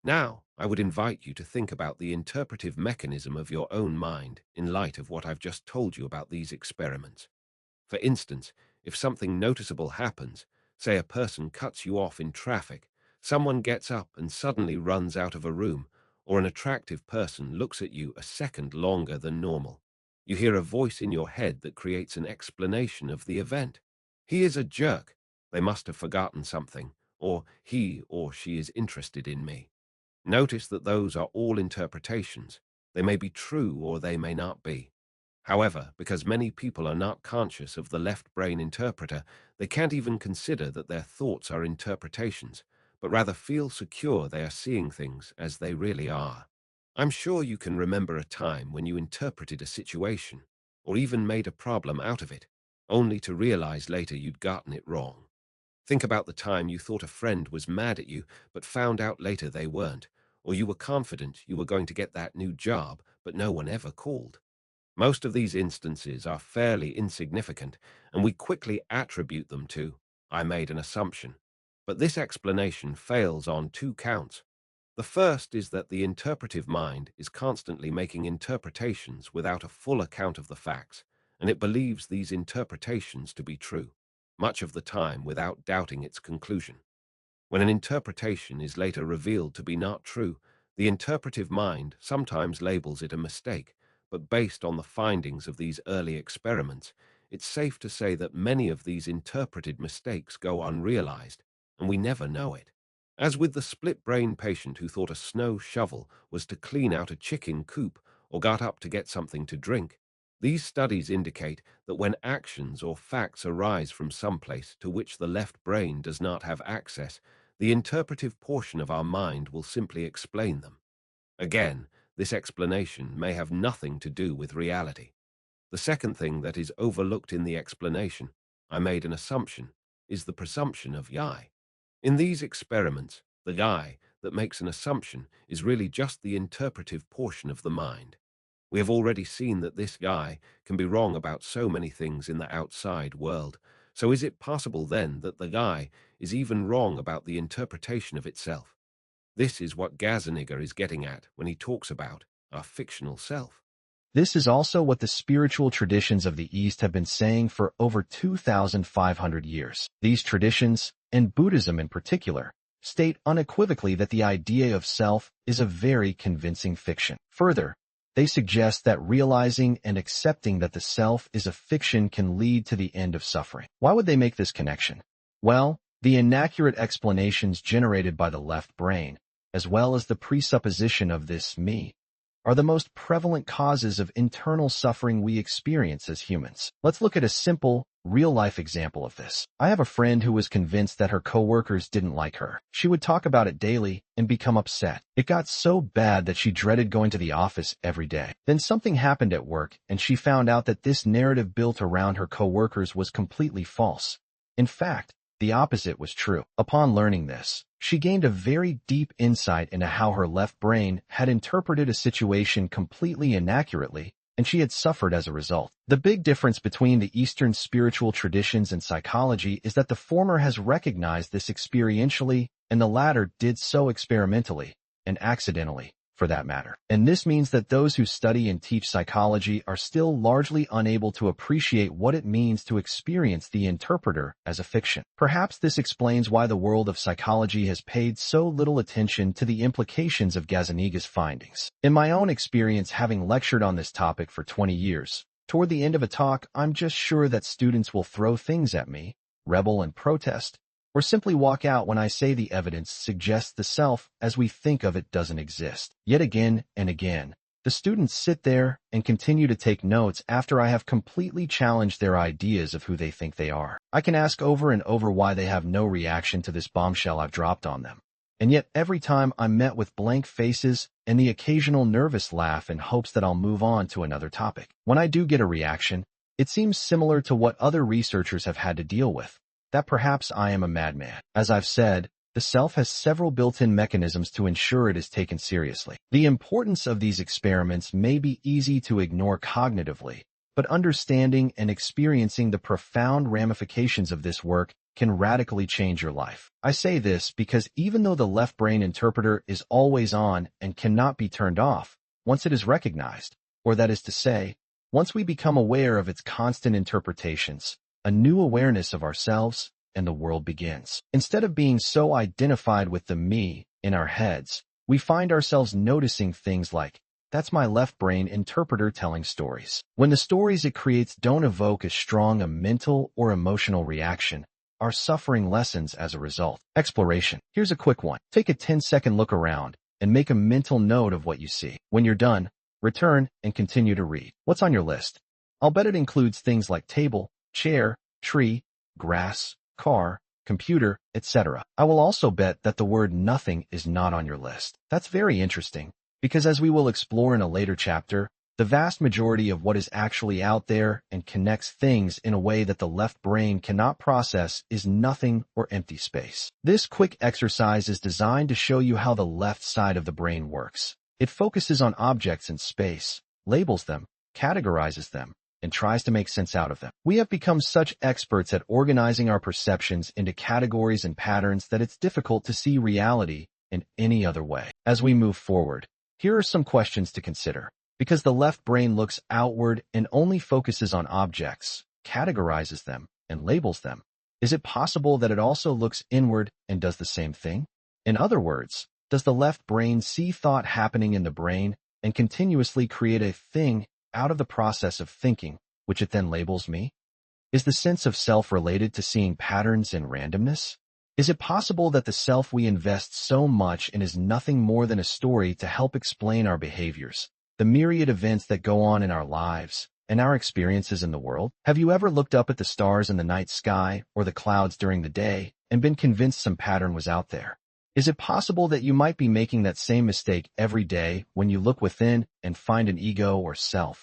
Now, I would invite you to think about the interpretive mechanism of your own mind in light of what I've just told you about these experiments. For instance, if something noticeable happens, say a person cuts you off in traffic, someone gets up and suddenly runs out of a room, or an attractive person looks at you a second longer than normal, you hear a voice in your head that creates an explanation of the event. He is a jerk. They must have forgotten something, or he or she is interested in me. Notice that those are all interpretations. They may be true or they may not be. However, because many people are not conscious of the left brain interpreter, they can't even consider that their thoughts are interpretations, but rather feel secure they are seeing things as they really are. I'm sure you can remember a time when you interpreted a situation, or even made a problem out of it, only to realize later you'd gotten it wrong. Think about the time you thought a friend was mad at you, but found out later they weren't, or you were confident you were going to get that new job, but no one ever called. Most of these instances are fairly insignificant, and we quickly attribute them to, I made an assumption. But this explanation fails on two counts. The first is that the interpretive mind is constantly making interpretations without a full account of the facts, and it believes these interpretations to be true, much of the time without doubting its conclusion. When an interpretation is later revealed to be not true, the interpretive mind sometimes labels it a mistake, but based on the findings of these early experiments, it's safe to say that many of these interpreted mistakes go unrealized, and we never know it. As with the split-brain patient who thought a snow shovel was to clean out a chicken coop or got up to get something to drink, these studies indicate that when actions or facts arise from some place to which the left brain does not have access, the interpretive portion of our mind will simply explain them. Again, this explanation may have nothing to do with reality. The second thing that is overlooked in the explanation, I made an assumption, is the presumption of I. In these experiments, the I that makes an assumption is really just the interpretive portion of the mind. We have already seen that this guy can be wrong about so many things in the outside world. So is it possible then that the guy is even wrong about the interpretation of itself? This is what Gazaniga is getting at when he talks about our fictional self. This is also what the spiritual traditions of the East have been saying for over 2,500 years. These traditions, and Buddhism in particular, state unequivocally that the idea of self is a very convincing fiction. Further, they suggest that realizing and accepting that the self is a fiction can lead to the end of suffering. Why would they make this connection? Well, the inaccurate explanations generated by the left brain, as well as the presupposition of this me, are the most prevalent causes of internal suffering we experience as humans. Let's look at a simple, real-life example of this. I have a friend who was convinced that her coworkers didn't like her. She would talk about it daily and become upset. It got so bad that she dreaded going to the office every day. Then something happened at work, and she found out that this narrative built around her coworkers was completely false. In fact, the opposite was true. Upon learning this, she gained a very deep insight into how her left brain had interpreted a situation completely inaccurately, and she had suffered as a result. The big difference between the Eastern spiritual traditions and psychology is that the former has recognized this experientially, and the latter did so experimentally, and accidentally, for that matter. And this means that those who study and teach psychology are still largely unable to appreciate what it means to experience the interpreter as a fiction. Perhaps this explains why the world of psychology has paid so little attention to the implications of Gazaniga's findings. In my own experience, having lectured on this topic for 20 years, toward the end of a talk, I'm just sure that students will throw things at me, rebel and protest, or simply walk out when I say the evidence suggests the self as we think of it doesn't exist. Yet again and again, the students sit there and continue to take notes after I have completely challenged their ideas of who they think they are. I can ask over and over why they have no reaction to this bombshell I've dropped on them. And yet every time I'm met with blank faces and the occasional nervous laugh in hopes that I'll move on to another topic. When I do get a reaction, it seems similar to what other researchers have had to deal with, that perhaps I am a madman. As I've said, the self has several built-in mechanisms to ensure it is taken seriously. The importance of these experiments may be easy to ignore cognitively, but understanding and experiencing the profound ramifications of this work can radically change your life. I say this because even though the left brain interpreter is always on and cannot be turned off once it is recognized, or that is to say, once we become aware of its constant interpretations, a new awareness of ourselves and the world begins. Instead of being so identified with the me in our heads, we find ourselves noticing things like, that's my left brain interpreter telling stories. When the stories it creates don't evoke as strong a mental or emotional reaction, our suffering lessens as a result. Exploration. Here's a quick one. Take a 10-second look around and make a mental note of what you see. When you're done, return and continue to read. What's on your list? I'll bet it includes things like table, chair, tree, grass, car, computer, etc. I will also bet that the word nothing is not on your list. That's very interesting, because as we will explore in a later chapter, the vast majority of what is actually out there and connects things in a way that the left brain cannot process is nothing or empty space. This quick exercise is designed to show you how the left side of the brain works. It focuses on objects in space, labels them, categorizes them, and tries to make sense out of them. We have become such experts at organizing our perceptions into categories and patterns that it's difficult to see reality in any other way. As we move forward, here are some questions to consider. Because the left brain looks outward and only focuses on objects, categorizes them, and labels them, is it possible that it also looks inward and does the same thing? In other words, does the left brain see thought happening in the brain and continuously create a thing out of the process of thinking, which it then labels me? Is the sense of self related to seeing patterns in randomness? Is it possible that the self we invest so much in is nothing more than a story to help explain our behaviors, the myriad events that go on in our lives, and our experiences in the world? Have you ever looked up at the stars in the night sky or the clouds during the day and been convinced some pattern was out there? Is it possible that you might be making that same mistake every day when you look within and find an ego or self